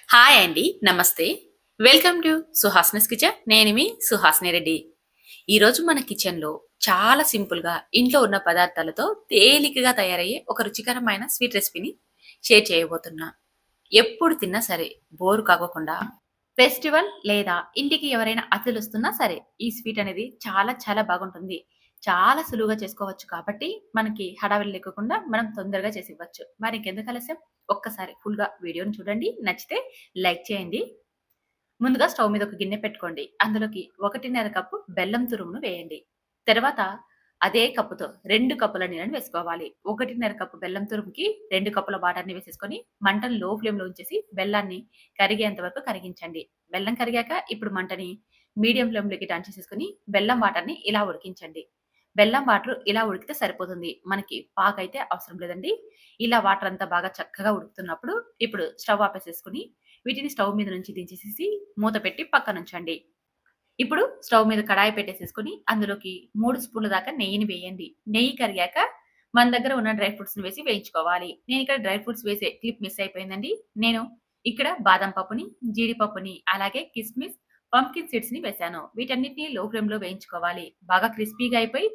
Hi అండి. నమస్తే. Welcome to Suhasini's kitchen. నేను మీ సుహాసిని రెడ్డి. ఈరోజు మన కిచెన్‌లో చాలా సింపుల్‌గా ఇంట్లో ఉన్న పదార్థాలతో తేలికగా తయారయ్యే ఒక రుచికరమైన స్వీట్ రెసిపీని షేర్ చేయబోతున్నా. ఎప్పుడు తిన్నా సరే బోర్ కాకోకుండా ఫెస్టివల్ లేదా ఇంటికి ఎవరైనా అతిథులొస్తున్నా సరే ఈ స్వీట్ అనేది చాలా చాలా బాగుంటుంది. చాలా సులువుగా చేసుకోవచ్చు కాబట్టి మనకి హడావిడి లేకోకుండా మనం తొందరగా చేసివ్వచ్చు. మరి ఇంకెందుకు ఆలస్యం ఒక్కసారి ఫుల్‌గా వీడియోని చూడండి. నచ్చితే లైక్ చేయండి. ముందుగా స్టవ్ మీద ఒక గిన్నె పెట్టుకోండి. అందులోకి 1:30 కప్పు బెల్లం తురుమును వేయండి. తర్వాత అదే కప్పుతో 2 కప్పుల నీళ్ళని వేసుకోవాలి. 1:30 కప్పు బెల్లం తురుముకి 2 కప్పుల వాటర్‌ని వేసేసుకొని మంటను లో ఫ్లేమ్‌లో ఉంచేసి బెల్లాన్ని కరిగేంత వరకు కరిగించండి. బెల్లం కరిగాక ఇప్పుడు మంటని మీడియం ఫ్లేమ్‌లోకి టర్న్ చేసేసుకొని బెల్లం వాటర్‌ని ఇలా ఉడికించండి. బెల్లం వాటర్ ఇలా ఉడికితే సరిపోతుంది. మనకి పాకైతే అవసరం లేదండి. ఇలా వాటర్ అంతా బాగా చక్కగా ఉడుకుతున్నప్పుడు ఇప్పుడు స్టవ్ ఆపేసేసుకొని వీటిని స్టవ్ మీద నుంచి దించేసేసి మూత పెట్టి పక్కనుంచండి. ఇప్పుడు స్టవ్ మీద కడాయి పెట్టేసేసుకొని అందులోకి 3 స్పూన్ల దాకా నెయ్యిని వేయండి. నెయ్యి కరిగాక మన దగ్గర ఉన్న డ్రై ఫ్రూట్స్‌ని వేసి వేయించుకోవాలి. నేనిక్కడ డ్రై ఫ్రూట్స్ వేసే క్లిప్ మిస్ అయిపోయిందండి. నేను ఇక్కడ బాదం పప్పుని, జీడిపప్పుని, అలాగే కిస్మిస్, పంప్కిన్ సీడ్స్‌ని వేశాను. వీటన్నిటిని లో ఫ్లేమ్‌లో వేయించుకోవాలి. బాగా క్రిస్పీగా అయిపోయి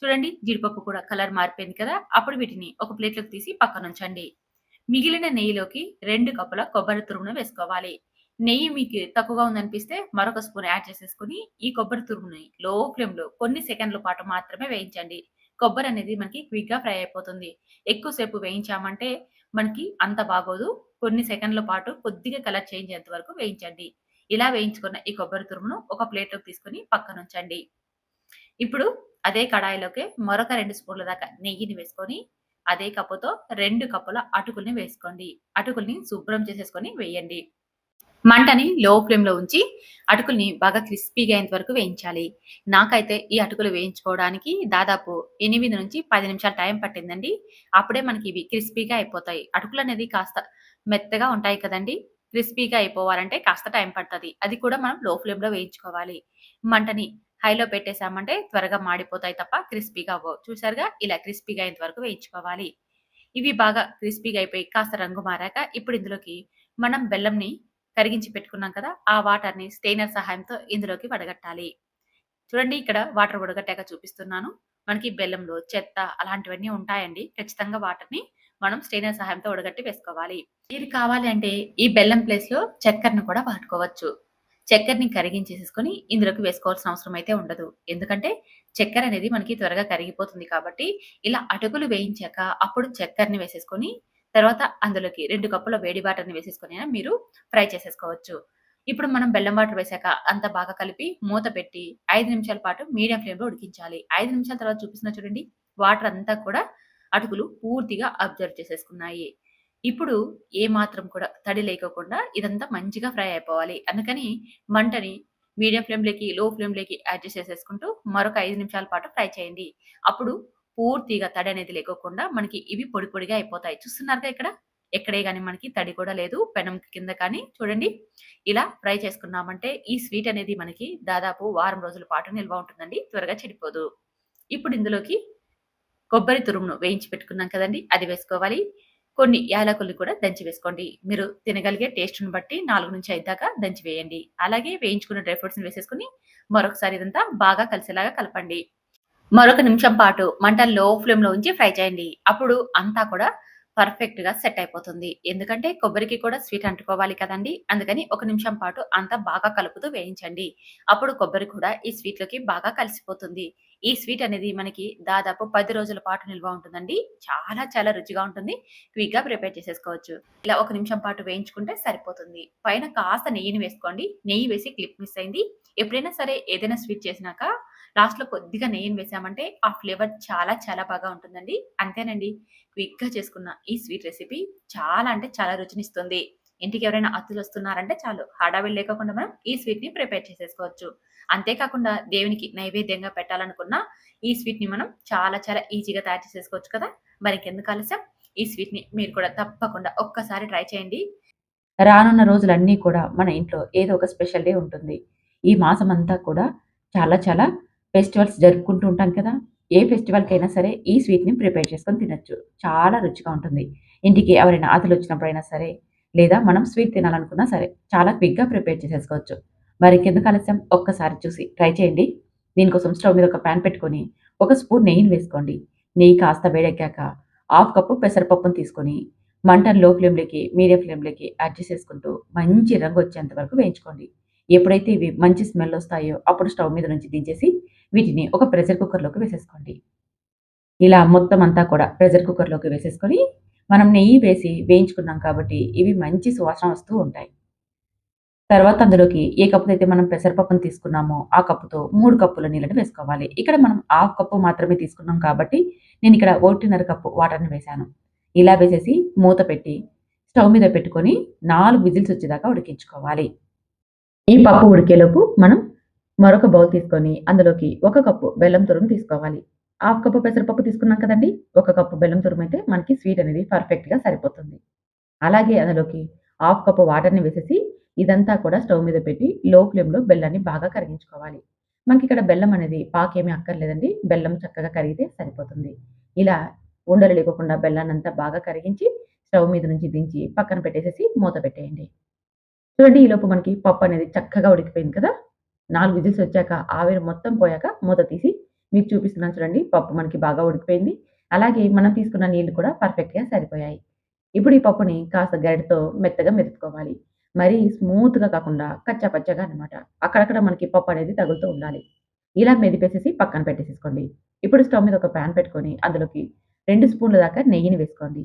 చూడండి జీడిపప్పు కూడా కలర్ మారిపోయింది కదా! అప్పుడు వీటిని ఒక ప్లేట్‌లోకి తీసి పక్కనుంచండి. మిగిలిన నెయ్యిలోకి 2 కప్పుల కొబ్బరి తురుమును వేసుకోవాలి. నెయ్యి మీకు తక్కువగా ఉందనిపిస్తే మరొక స్పూన్ యాడ్ చేసేసుకొని, ఈ కొబ్బరి తురుముని లో ఫ్లేమ్‌లో కొన్ని సెకన్ల పాటు మాత్రమే వేయించండి. కొబ్బరి అనేది మనకి క్విక్‌గా ఫ్రై అయిపోతుంది. ఎక్కువ సేపు వేయించామంటే మనకి అంత బాగోదు. కొన్ని సెకన్ల పాటు కొద్దిగా కలర్ చేంజ్ అయ్యేంత వరకు వేయించండి. ఇలా వేయించుకున్న ఈ కొబ్బరి తురుమును ఒక ప్లేట్‌లోకి తీసుకొని పక్కనుంచండి. ఇప్పుడు అదే కడాయిలోకి మరొక 2 స్పూన్ల దాకా నెయ్యిని వేసుకొని, అదే కప్పుతో 2 కప్పుల అటుకుల్ని వేసుకోండి. అటుకుల్ని శుభ్రం చేసేసుకొని వేయండి. మంటని లో ఫ్లేమ్‌లో ఉంచి అటుకుల్ని బాగా క్రిస్పీగా అయ్యేంత వరకు వేయించాలి. నాకైతే ఈ అటుకులు వేయించుకోవడానికి దాదాపు 8-10 నిమిషాలు టైం పట్టిందండి. అప్పుడే మనకి ఇవి క్రిస్పీగా అయిపోతాయి. అటుకులనేది కాస్త మెత్తగా ఉంటాయి కదండీ! క్రిస్పీగా అయిపోవాలంటే కాస్త టైం పడతది. అది కూడా మనం లో ఫ్లేమ్‌లో వేయించుకోవాలి. మంటని హైలో పెట్టేసామంటే త్వరగా మాడిపోతాయి తప్ప క్రిస్పీగా అవ్వవు. చూసారుగా ఇలా క్రిస్పీగా అయ్యేంత వరకు వేయించుకోవాలి. ఇవి బాగా క్రిస్పీగా అయిపోయి కాస్త రంగు మారాక ఇప్పుడు ఇందులోకి మనం బెల్లంని కరిగించి పెట్టుకున్నాం కదా! ఆ వాటర్‌ని స్టెయినర్ సహాయంతో ఇందులోకి వడగట్టాలి. చూడండి ఇక్కడ వాటర్ వడగట్టాక చూపిస్తున్నాను. మనకి బెల్లంలో చెత్త అలాంటివన్నీ ఉంటాయండి. ఖచ్చితంగా వాటర్‌ని మనం స్టెయినర్ సహాయంతో వడగట్టి వేసుకోవాలి. ఇది కావాలి అంటే ఈ బెల్లం ప్లేస్‌లో చక్కెరను కూడా వాడుకోవచ్చు. చక్కెరని కరిగించేసేసుకొని ఇందులోకి వేసుకోవాల్సిన అవసరం అయితే ఉండదు. ఎందుకంటే చక్కెర అనేది మనకి త్వరగా కరిగిపోతుంది కాబట్టి ఇలా అటుకులు వేయించాక అప్పుడు చక్కెరని వేసేసుకొని తర్వాత అందులోకి 2 కప్పుల వేడి వాటర్‌ని వేసేసుకొనైనా మీరు ఫ్రై చేసేసుకోవచ్చు. ఇప్పుడు మనం బెల్లం వాటర్ వేసాక అంతా బాగా కలిపి మూత పెట్టి 5 నిమిషాల పాటు మీడియం ఫ్లేమ్‌లో ఉడికించాలి. 5 నిమిషాల తర్వాత చూపిస్తున్నా చూడండి. వాటర్ అంతా కూడా అటుకులు పూర్తిగా అబ్జర్వ్ చేసేసుకున్నాయి. ఇప్పుడు ఏ మాత్రం కూడా తడి లేకోకుండా ఇదంతా మంచిగా ఫ్రై అయిపోవాలి. అందుకని మంటని మీడియం ఫ్లేమ్‌లోకి, లో ఫ్లేమ్‌లోకి అడ్జస్ట్ చేసేసుకుంటూ మరొక 5 నిమిషాల పాటు ఫ్రై చేయండి. అప్పుడు పూర్తిగా తడి అనేది లేకోకుండా మనకి ఇవి పొడి పొడిగా అయిపోతాయి. చూస్తున్నారుగా ఇక్కడ? ఎక్కడే గాని మనకి తడి కూడా లేదు. పెనం కింద కానీ చూడండి. ఇలా ఫ్రై చేసుకున్నామంటే ఈ స్వీట్ అనేది మనకి దాదాపు వారం రోజుల పాటు నిల్వ ఉంటుందండి. త్వరగా చెడిపోదు. ఇప్పుడు ఇందులోకి కొబ్బరి తురుమును వేయించి పెట్టుకున్నాం కదండీ! అది వేసుకోవాలి. కొన్ని యాలకుల్ని కూడా దంచి వేసుకోండి. మీరు తినగలిగే టేస్ట్‌ని బట్టి 4-5 దాకా దంచి వేయండి. అలాగే వేయించుకున్న డ్రై ఫ్రూట్స్‌ని వేసేసుకొని మరొకసారి ఇదంతా బాగా కలిసేలాగా కలపండి. మరొక నిమిషం పాటు మంట లో ఫ్లేమ్‌లో ఉంచి ఫ్రై చేయండి. అప్పుడు అంతా కూడా పర్ఫెక్ట్‌గా సెట్ అయిపోతుంది. ఎందుకంటే కొబ్బరికి కూడా స్వీట్ అంటుకోవాలి కదండీ! అందుకని ఒక నిమిషం పాటు అంతా బాగా కలుపుతూ వేయించండి. అప్పుడు కొబ్బరి కూడా ఈ స్వీట్‌లోకి బాగా కలిసిపోతుంది. ఈ స్వీట్ అనేది మనకి దాదాపు 10 రోజుల పాటు నిల్వ ఉంటుందండి. చాలా చాలా రుచిగా ఉంటుంది. క్విక్‌గా ప్రిపేర్ చేసేసుకోవచ్చు. ఇలా ఒక నిమిషం పాటు వేయించుకుంటే సరిపోతుంది. పైన కాస్త నెయ్యిని వేసుకోండి. నెయ్యి వేసి క్లిప్ మిస్ అయింది. ఎప్పుడైనా సరే ఏదైనా స్వీట్ చేసినాక లాస్ట్‌లో కొద్దిగా నెయ్యిని వేసామంటే ఆ ఫ్లేవర్ చాలా చాలా బాగా ఉంటుందండి. అంతేనండి. క్విక్‌గా చేసుకున్న ఈ స్వీట్ రెసిపీ చాలా అంటే చాలా రుచినిస్తుంది. ఇంటికి ఎవరైనా అతిథులొస్తున్నారంటే చాలు హడావిడి లేకోకుండా మనం ఈ స్వీట్‌ని ప్రిపేర్ చేసేసుకోవచ్చు. అంతే కాకుండా దేవునికి నైవేద్యంగా పెట్టాలనుకున్న ఈ స్వీట్‌ని మనం చాలా చాలా ఈజీగా తయారు చేసేసుకోవచ్చు కదా! మరింకెందుకు ఆలస్యం ఈ స్వీట్‌ని మీరు కూడా తప్పకుండా ఒక్కసారి ట్రై చేయండి. రానున్న రోజులన్నీ కూడా మన ఇంట్లో ఏదో ఒక స్పెషల్ డే ఉంటుంది. ఈ మాసమంతా కూడా చాలా చాలా ఫెస్టివల్స్ జరుపుకుంటూ ఉంటాం కదా! ఏ ఫెస్టివల్‌కైనా సరే ఈ స్వీట్‌ని ప్రిపేర్ చేసుకొని తినొచ్చు. చాలా రుచిగా ఉంటుంది. ఇంటికి ఎవరైనా అతిథులొచ్చినప్పుడైనా సరే, లేదా మనం స్వీట్ తినాలనుకున్నా సరే చాలా క్విక్‌గా ప్రిపేర్ చేసేసుకోవచ్చు. మరింకెందుకు ఆలస్యం ఒక్కసారి చూసి ట్రై చేయండి. దీనికోసం స్టవ్ మీద ఒక పాన్ పెట్టుకొని, ఒక స్పూన్ నెయ్యిని వేసుకోండి. నెయ్యి కాస్త వేడెక్కాక హాఫ్ కప్పు పెసరపప్పును తీసుకొని, మంటను లో ఫ్లేమ్‌లోకి, మీడియం ఫ్లేమ్‌లోకి అడ్జస్ట్ చేసుకుంటూ మంచి రంగొచ్చేంత వరకు వేయించుకోండి. ఎప్పుడైతే ఇవి మంచి స్మెల్ ఒస్తాయో అప్పుడు స్టవ్ మీద నుంచి దించేసి వీటిని ఒక ప్రెషర్ కుక్కర్‌లోకి వేసేసుకోండి. ఇలా మొత్తం అంతా కూడా ప్రెషర్ కుక్కర్‌లోకి వేసేసుకొని, మనం నెయ్యి వేసి వేయించుకున్నాం కాబట్టి ఇవి మంచి సువాసన వస్తూ ఉంటాయి. తర్వాత అందులోకి ఏ కప్పుతో అయితే మనం పెసరపప్పును తీసుకున్నామో, ఆ కప్పుతో 3 కప్పుల నీళ్ళని వేసుకోవాలి. ఇక్కడ మనం హాఫ్ కప్పు మాత్రమే తీసుకున్నాం కాబట్టి, నేనిక్కడ 1.5 కప్పు వాటర్‌ని వేశాను. ఇలా వేసేసి మూత పెట్టి, స్టవ్ మీద పెట్టుకొని 4 విజిల్స్ వచ్చేదాకా ఉడికించుకోవాలి. ఈ పప్పు ఉడికేలోపు మనం మరొక బౌల్ తీసుకొని, అందులోకి 1 కప్పు బెల్లం తురుము తీసుకోవాలి. హాఫ్ కప్పు పెసరపప్పు తీసుకున్నాం కదండీ! 1 కప్పు బెల్లం తురుమైతే మనకి స్వీట్ అనేది పర్ఫెక్ట్‌గా సరిపోతుంది. అలాగే అందులోకి హాఫ్ కప్ వాటర్‌ని వేసేసి, ఇదంతా కూడా స్టవ్ మీద పెట్టి లో ఫ్లేమ్‌లో బెల్లాన్ని బాగా కరిగించుకోవాలి. మనకిక్కడ బెల్లం అనేది పాకేమీ అక్కర్లేదండి. బెల్లం చక్కగా కరిగితే సరిపోతుంది. ఇలా ఉండలు లేకోకుండా బెల్లాన్నంతా బాగా కరిగించి, స్టవ్ మీద నుంచి దించి పక్కన పెట్టేసేసి మూత పెట్టేయండి. చూడండి ఈలోపు మనకి పప్పనేది చక్కగా ఉడికిపోయింది కదా! 4 విజిల్స్ వచ్చాక ఆవిరి మొత్తం పోయాక మూత తీసి మీకు చూపిస్తున్నాను చూడండి. పప్పు మనకి బాగా ఉడికిపోయింది. అలాగే మనం తీసుకున్న నీళ్లు కూడా పర్ఫెక్ట్‌గా సరిపోయాయి. ఇప్పుడు ఈ పప్పుని కాస్త గరిటెతో మెత్తగా మెదుపుకోవాలి. మరీ స్మూత్‌గా కాకుండా కచ్చా పచ్చాగా అన్నమాట. అక్కడక్కడ మనకి పప్పు అనేది తగులుతూ ఉండాలి. ఇలా మెదిపేసేసి పక్కన పెట్టేసేసుకోండి. ఇప్పుడు స్టవ్ మీద ఒక పాన్ పెట్టుకొని అందులోకి 2 స్పూన్ల దాకా నెయ్యిని వేసుకోండి.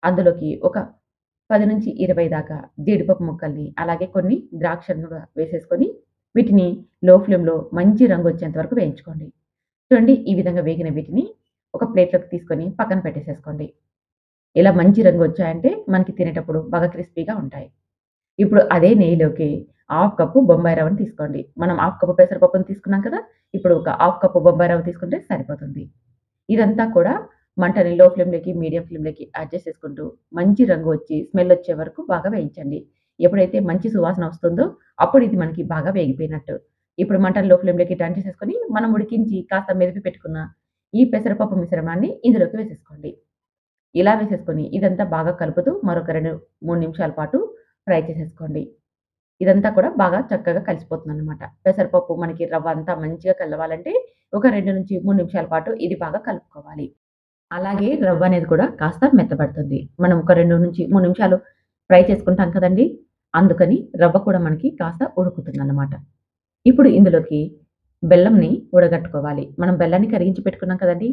అందులోకి ఒక 10-20 దాకా జీడిపప్పు ముక్కల్ని, అలాగే కొన్ని ద్రాక్షను గూడా వేసేసుకొని, వీటిని లో ఫ్లేమ్‌లో మంచి రంగొచ్చేంత వరకు వేయించుకోండి. చూడండి ఈ విధంగా వేగిన వీటిని ఒక ప్లేట్‌లోకి తీసుకొని పక్కన పెట్టేసేసుకోండి. ఇలా మంచి రంగొచ్చాయంటే మనకి తినేటప్పుడు బాగా క్రిస్పీగా ఉంటాయి. ఇప్పుడు అదే నెయ్యిలోకి హాఫ్ కప్పు బొంబాయి రవ్వని తీసుకోండి. మనం హాఫ్ కప్పు పెసరపప్పుని తీసుకున్నాం కదా! ఇప్పుడు ఒక హాఫ్ కప్పు బొంబాయి రవ్వ తీసుకుంటే సరిపోతుంది. ఇదంతా కూడా మంటని లో ఫ్లేమ్‌లోకి, మీడియం ఫ్లేమ్‌లోకి అడ్జస్ట్ చేసుకుంటూ మంచి రంగు వచ్చి, స్మెల్ వచ్చే వరకు బాగా వేయించండి. ఎప్పుడైతే మంచి సువాసన వస్తుందో, అప్పుడు ఇది మనకి బాగా వేగిపోయినట్టు. ఇప్పుడు మంటను లో ఫ్లేమ్‌లోకి టర్న్ చేసేసుకొని, మనం ఉడికించి కాస్త మెదిపి పెట్టుకున్న ఈ పెసరపప్పు మిశ్రమాన్ని ఇందులోకి వేసేసుకోండి. ఇలా వేసేసుకొని ఇదంతా బాగా కలుపుతూ మరొక 2, 3 నిమిషాల పాటు ఫ్రై చేసేసుకోండి. ఇదంతా కూడా బాగా చక్కగా కలిసిపోతుందనమాట. పెసరపప్పు మనకి రవ్వ అంతా మంచిగా కలవాలంటే ఒక 2-3 నిమిషాల పాటు ఇది బాగా కలుపుకోవాలి. అలాగే రవ్వనేది కూడా కాస్త మెత్తబడుతుంది. మనం ఒక 2-3 నిమిషాలు ఫ్రై చేసుకుంటాం కదండీ! అందుకని రవ్వ కూడా మనకి కాస్త ఉడుకుతుందన్నమాట. ఇప్పుడు ఇందులోకి బెల్లంని వడగట్టుకోవాలి. మనం బెల్లాన్ని కరిగించి పెట్టుకున్నాం కదండీ!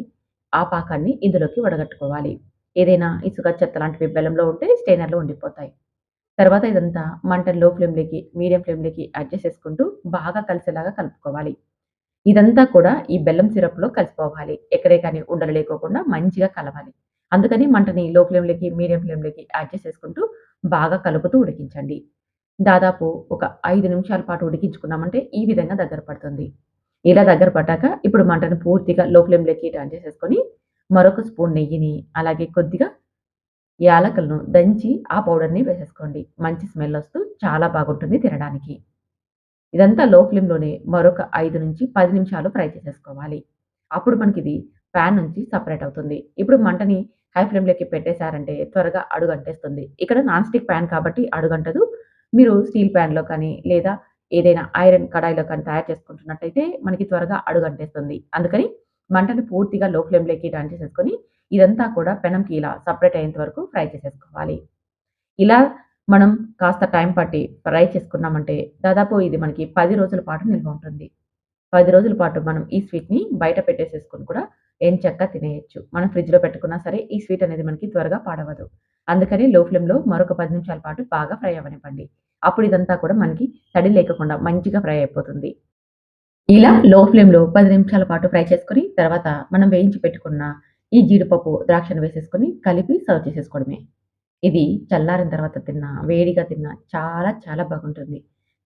ఆ పాకాన్ని ఇందులోకి వడగట్టుకోవాలి. ఏదైనా ఇసుక, చెత్త లాంటివి బెల్లంలో ఉంటే స్టెయినర్‌లో ఉండిపోతాయి. తర్వాత ఇదంతా మంటను లో ఫ్లేమ్‌లోకి, మీడియం ఫ్లేమ్‌లోకి అడ్జస్ట్ చేసుకుంటూ బాగా కలిసేలాగా కలుపుకోవాలి. ఇదంతా కూడా ఈ బెల్లం సిరప్‌లో కలిసిపోవాలి. ఎక్కడే కానీ ఉండలు లేకోకుండా మంచిగా కలవాలి. అందుకని మంటని లో ఫ్లేమ్‌లోకి, మీడియం ఫ్లేమ్‌లోకి అడ్జస్ట్ చేసుకుంటూ బాగా కలుపుతూ ఉడికించండి. దాదాపు ఒక 5 నిమిషాల పాటు ఉడికించుకున్నామంటే ఈ విధంగా దగ్గర పడుతుంది. ఇలా దగ్గర పడ్డాక ఇప్పుడు మంటను పూర్తిగా లో ఫ్లేమ్‌లోకి టర్న్ చేసేసుకొని మరొక స్పూన్ నెయ్యిని, అలాగే కొద్దిగా యాలకులను దంచి ఆ పౌడర్‌ని వేసేసుకోండి. మంచి స్మెల్ ఒస్తూ చాలా బాగుంటుంది తినడానికి. ఇదంతా లో ఫ్లేమ్‌లోనే మరొక 5-10 నిమిషాలు ఫ్రై చేసేసుకోవాలి. అప్పుడు మనకిది పాన్ నుంచి సెపరేట్ అవుతుంది. ఇప్పుడు మంటని హై ఫ్లేమ్‌లోకి పెట్టేసారంటే త్వరగా అడుగంటేస్తుంది. ఇక్కడ నాన్ స్టిక్ పాన్ కాబట్టి అడుగంటదు. మీరు స్టీల్ పాన్‌లో కానీ, లేదా ఏదైనా ఐరన్ కడాయిలో కానీ తయారు చేసుకుంటున్నట్టయితే మనకి త్వరగా అడుగంటేస్తుంది. అందుకని మంటని పూర్తిగా లో ఫ్లేమ్‌లోకి టర్న్ చేసేసుకొని, ఇదంతా కూడా పెనంకి ఇలా సెపరేట్ అయ్యేంత వరకు ఫ్రై చేసేసుకోవాలి. ఇలా మనం కాస్త టైం పట్టి ఫ్రై చేసుకున్నామంటే, దాదాపు ఇది మనకి 10 రోజుల పాటు నిల్వ ఉంటుంది. 10 రోజుల పాటు మనం ఈ స్వీట్‌ని బయట పెట్టేసేసుకొని కూడా ఎంచక్కా తినేయొచ్చు. మనం ఫ్రిడ్జ్‌లో పెట్టుకున్నా సరే, ఈ స్వీట్ అనేది మనకి త్వరగా పాడవదు. అందుకని లో ఫ్లేమ్‌లో మరొక 10 నిమిషాల పాటు బాగా ఫ్రై అవ్వనివ్వండి. అప్పుడు ఇదంతా కూడా మనకి తడి లేకోకుండా మంచిగా ఫ్రై అయిపోతుంది. ఇలా లో ఫ్లేమ్‌లో 10 నిమిషాల పాటు ఫ్రై చేసుకొని, తర్వాత మనం వేయించి పెట్టుకున్న ఈ జీడిపప్పు, ద్రాక్షను వేసేసుకొని కలిపి సర్వ్ చేసేసుకోవడమే. ఇది చల్లారిన తర్వాత తిన్నా, వేడిగా తిన్నా చాలా చాలా బాగుంటుంది.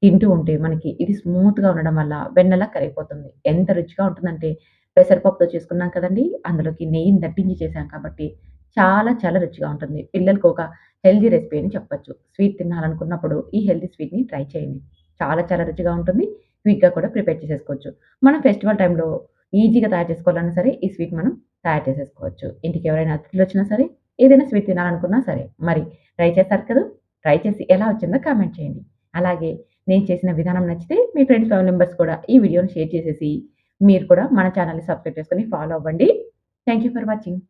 తింటూ ఉంటే మనకి ఇది స్మూత్‌గా ఉండడం వల్ల వెన్నలా కరిగిపోతుంది. ఎంత రుచిగా ఉంటుందంటే పెసరపప్పుతో చేసుకున్నాం కదండీ! అందులోకి నెయ్యిని దట్టించి చేశాం కాబట్టి చాలా చాలా రుచిగా ఉంటుంది. పిల్లలకి ఒక హెల్తీ రెసిపీ అని చెప్పొచ్చు. స్వీట్ తినాలనుకున్నప్పుడు ఈ హెల్తీ స్వీట్‌ని ట్రై చేయండి. చాలా చాలా రుచిగా ఉంటుంది. క్విక్‌గా కూడా ప్రిపేర్ చేసేసుకోవచ్చు. మనం ఫెస్టివల్ టైమ్‌లో ఈజీగా తయారు చేసుకోవాలన్నా సరే ఈ స్వీట్ మనం తయారు చేసేసుకోవచ్చు. ఇంటికి ఎవరైనా అతిథులొచ్చినా సరే, ఏదైనా స్వీట్ తినాలనుకున్నా సరే. మరి ట్రై చేస్తారు కదూ! ట్రై చేసి ఎలా వచ్చిందో కామెంట్ చేయండి. అలాగే నేను చేసిన విధానం నచ్చితే మీ ఫ్రెండ్స్, ఫ్యామిలీ మెంబర్స్ కూడా ఈ వీడియోని షేర్ చేసేసి, మీరు కూడా మన ఛానెల్‌ని సబ్స్క్రైబ్ చేసుకొని ఫాలో అవ్వండి. Thank you for watching.